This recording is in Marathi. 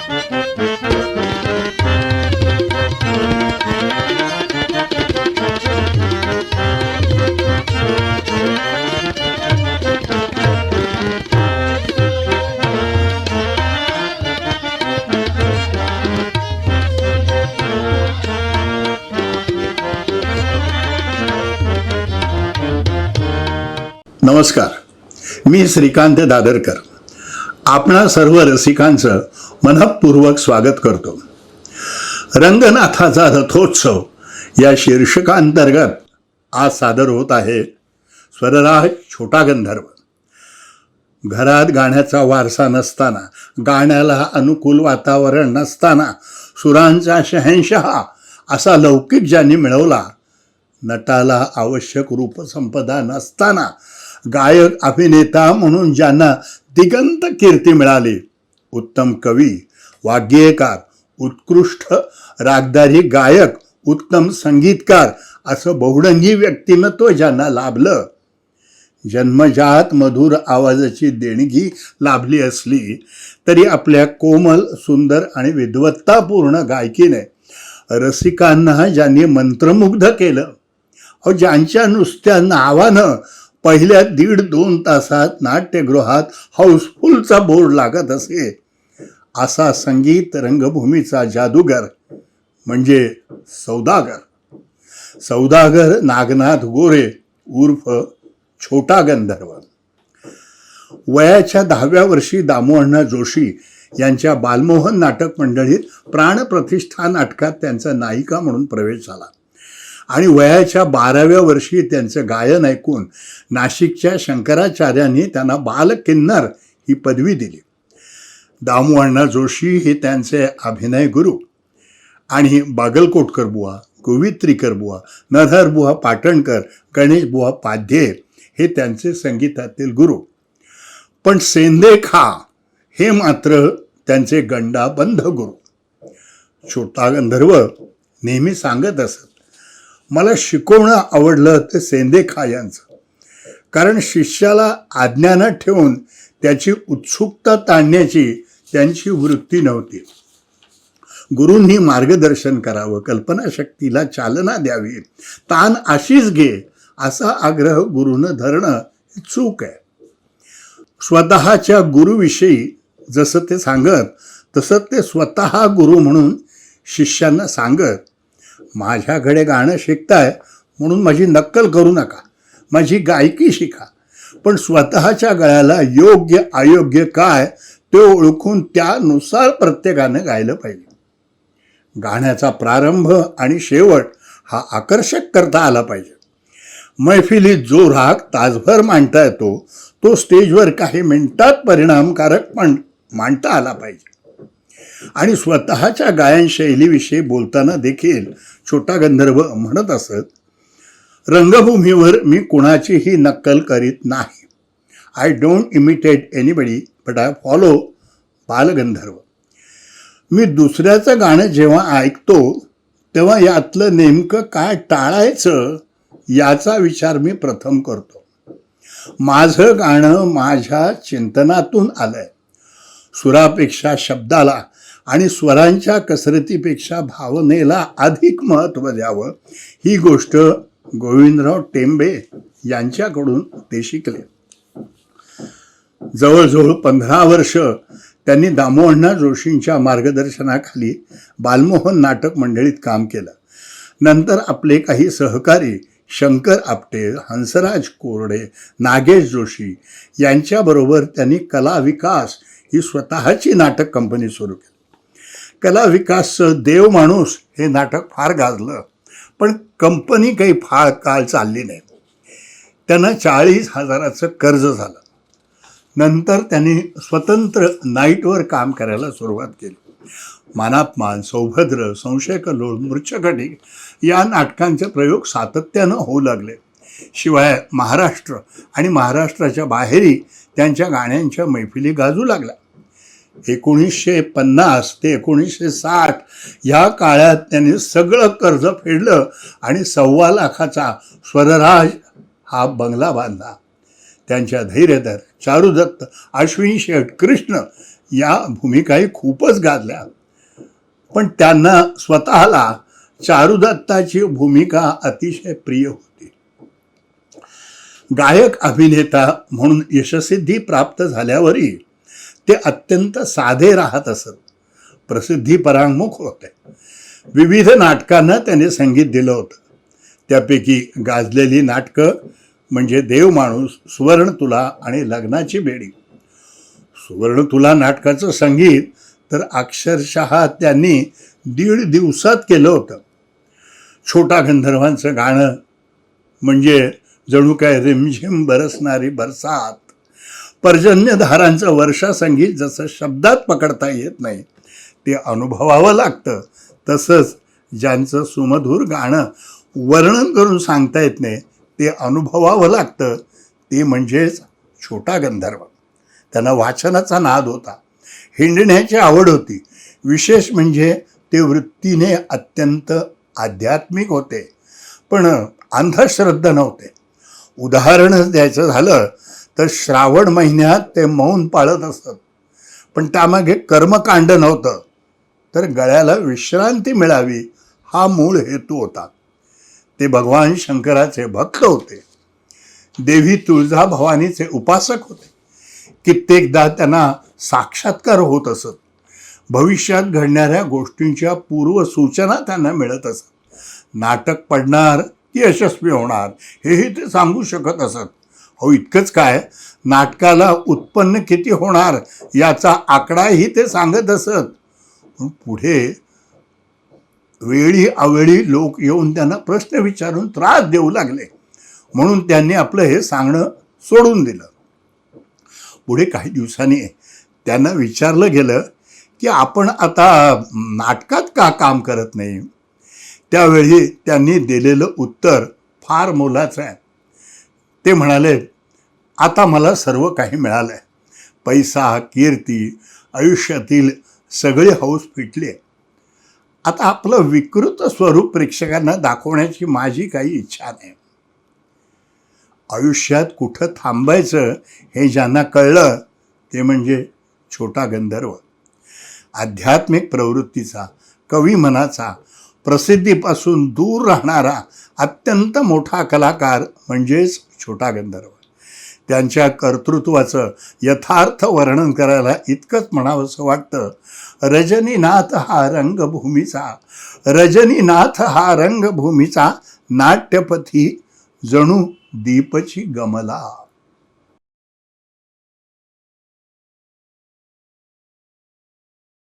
नमस्कार, मी श्रीकांत दादरकर आपणा सर्व रसिकांचं मनःपूर्वक स्वागत करतो. रंगनाथाचा रथोत्सव या शीर्षकांतर्गत आज सादर होत आहे स्वरराज छोटा गंधर्व. घरात गाण्याचा वारसा नसताना, गाण्याला अनुकूल वातावरण नसताना, सुरांचा शहंशहा असा लौकिक ज्यांनी मिळवला, नटाला आवश्यक रूपसंपदा नसताना गायक अभिनेता म्हणून ज्यांना दिगंत कीर्ती मिळाली, उत्तम कवी, वाग्गेयकार, उत्कृष्ट रागदारी गायक, उत्तम संगीतकार असं बहुरंगी व्यक्तिमत्व ज्यांना लाभलं, जन्मजात मधुर आवाजाची देणगी लाभली असली तरी आपल्या कोमल, सुंदर आणि विद्वत्तापूर्ण गायकीने रसिकांना ज्यांनी मंत्रमुग्ध केलं, ज्यांच्या नुसत्या नावानं पहिल्या 1.5-2 तासात नाट्यगृहात हाऊसफुलचा बोर्ड लागत असे, असा संगीत रंगभूमीचा जादूगर म्हणजे सौदागर नागनाथ गोरे उर्फ छोटा गंधर्व. वयाच्या 10व्या वर्षी दामुअण्णा जोशी यांच्या बालमोहन नाटक मंडळीत प्राणप्रतिष्ठा नाटकात त्यांचा नायिका म्हणून प्रवेश झाला आणि वयाच्या 12व्या वर्षी त्यांचं गायन ऐकून नाशिकच्या शंकराचार्यांनी त्यांना बालकिन्नर ही पदवी दिली. दामुअण्णा जोशी हे त्यांचे अभिनय गुरु आणि बागलकोटकर बुवा, गोवित्रीकर बुवा, नरहर बुवा पाटणकर, गणेश बुवा पाध्ये हे त्यांचे संगीतातील गुरु. पण सेंदेखा हे मात्र त्यांचे गंडाबंध गुरु. छोटा गंधर्व नेहमी सांगत असत, मला शिकवणं आवडलं ते सेंदेखा यांचं, कारण शिष्याला आज्ञानात ठेवून त्याची उत्सुकता ताणण्याची त्यांची वृत्ती नव्हती. गुरूंनी मार्गदर्शन करावं, कल्पनाशक्तीला चालना द्यावी, ताण अशीच घे असा आग्रह गुरूनं धरणं ही चूक आहे. स्वतःच्या गुरुविषयी जसं ते सांगत तसं ते स्वतः गुरु म्हणून शिष्यांना सांगत, माझ्याकडे गाणं शिकताय म्हणून माझी नक्कल करू नका, माझी गायकी शिका, पण स्वतःच्या गळ्याला योग्य अयोग्य काय ते ओळखून त्यानुसार प्रत्येकानं गायलं पाहिजे. गाण्याचा प्रारंभ आणि शेवट हा आकर्षक करता आला पाहिजे. मैफिलीत जो राग तासभर मांडता येतो तो स्टेजवर काही मिनिटात परिणामकारक पण मांडता आला पाहिजे. आणि स्वतःच्या गायन शैलीविषयी बोलताना देखील छोटा गंधर्व म्हणत असत, रंगभूमीवर मी कुणाचीही नक्कल करीत नाही. I don't imitate anybody but I follow Balgandharva. मी दुसऱ्याचं गाणं जेव्हा ऐकतो तेव्हा यातलं नेमकं काय टाळायचं याचा विचार मी प्रथम करतो. माझं गाणं माझ्या चिंतनातून आलंय. सुरापेक्षा शब्दाला आणि स्वरांच्या कसरतीपेक्षा भावनेला अधिक महत्त्व द्यावं ही गोष्ट गोविंदराव टेंबे यांच्याकडून ते शिकले. जवळजवळ 15 वर्ष त्यांनी दामुअण्णा जोशींच्या मार्गदर्शनाखाली बालमोहन नाटक मंडळीत काम केलं. नंतर आपले काही सहकारी शंकर आपटे, हंसराज कोरडे, नागेश जोशी यांच्याबरोबर त्यांनी कला विकास ही स्वतःची नाटक कंपनी सुरू केली. कला विकासचं देव माणूस हे नाटक फार गाजलं, पण कंपनी काही फार काळ चालली नाही. त्यांना 40,000चं कर्ज झालं. नंतर त्यांनी स्वतंत्र नाईटवर काम करायला सुरुवात केली. मानापमान, सौभद्र, संशयकल्लोळ, मूर्छकटी या नाटकांचे प्रयोग सातत्यानं होऊ लागले. शिवाय महाराष्ट्र आणि महाराष्ट्राच्या बाहेरही त्यांच्या गाण्यांच्या मैफिली गाजू लागल्या. 1950 ते 1960 या काळात त्यांनी सगळं कर्ज फेडलं आणि 1.25 लाखाचा स्वरराज हा बंगला बांधला. त्यांच्या धैर्यधर, चारुदत्त, अश्विनी शेठ, कृष्ण या भूमिकाही खूपच गाजल्या, पण त्यांना स्वतःला चारुदत्ताची भूमिका अतिशय प्रिय होती. गायक अभिनेता म्हणून यशसिद्धी प्राप्त झाल्यावरही ते अत्यंत साधे राहत असत. प्रसिद्धी परांगमुख होते. विविध नाटकांना त्याने संगीत दिलं होतं. त्यापैकी गाजलेली नाटकं म्हणजे देवमाणूस, सुवर्णतुला आणि लग्नाची बेडी. सुवर्णतुला नाटकाचं संगीत तर अक्षरशः त्यांनी 1.5 दिवसात केलं होतं. छोटा गंधर्वांचं गाणं म्हणजे जणू काय रिमझिम बरसणारी बरसात. पर्जन्यधारांचं वर्षा संगीत जसं शब्दात पकडता येत नाही ते अनुभवावं लागतं, तसंच ज्यांचं सुमधुर गाणं वर्णन करून सांगता येत नाही ते अनुभवावं लागतं ते म्हणजेच छोटा गंधर्व. त्यांना वाचनाचा नाद होता, हिंडण्याची आवड होती. विशेष म्हणजे ते वृत्तीने अत्यंत आध्यात्मिक होते, पण अंधश्रद्धा नव्हते. उदाहरणच द्यायचं झालं तर श्रावण महिन्यात ते मौन पाळत असत, पण त्यामागे कर्मकांड नव्हतं, तर गळ्याला विश्रांती मिळावी हा मूळ हेतू होता. ते भगवान शंकराचे भक्त होते. देवी तुळजाभवानीचे उपासक होते. कित्येकदा त्यांना साक्षात्कार होत असत. भविष्यात घडणाऱ्या गोष्टींच्या पूर्वसूचना त्यांना मिळत असत. नाटक पडणार की यशस्वी होणार हेही ते सांगू शकत असत. हो, इतकंच काय, नाटकाला उत्पन्न किती होणार याचा आकडाही ते सांगत असत. पण पुढे वेळी अवेळी लोक येऊन त्यांना प्रश्न विचारून त्रास देऊ लागले, म्हणून त्यांनी आपलं हे सांगणं सोडून दिलं. पुढे काही दिवसांनी त्यांना विचारलं गेलं की आपण आता नाटकात का काम करत नाही. त्यावेळी त्यांनी दिलेलं उत्तर फार मोलाचं आहे. ते म्हणाले, आता मला सर्व काही मिळालं आहे. पैसा, कीर्ती, आयुष्यातील सगळे हौस फिटले. आता आपलं विकृत स्वरूप प्रेक्षकांना दाखवण्याची माझी काही इच्छा नाही. आयुष्यात कुठं थांबायचं हे ज्यांना कळलं ते म्हणजे छोटा गंधर्व. आध्यात्मिक प्रवृत्तीचा, कवी मनाचा, प्रसिद्धीपासून दूर राहणारा अत्यंत मोठा कलाकार म्हणजेच छोटा गंधर्व. त्यांच्या कर्तृत्वाचं यथार्थ वर्णन करायला इतकंच म्हणावंसं वाटतं, रजनीनाथ हा रंगभूमीचा, रजनीनाथ हा रंगभूमीचा, नाट्यपथी जणू दीपची गमला.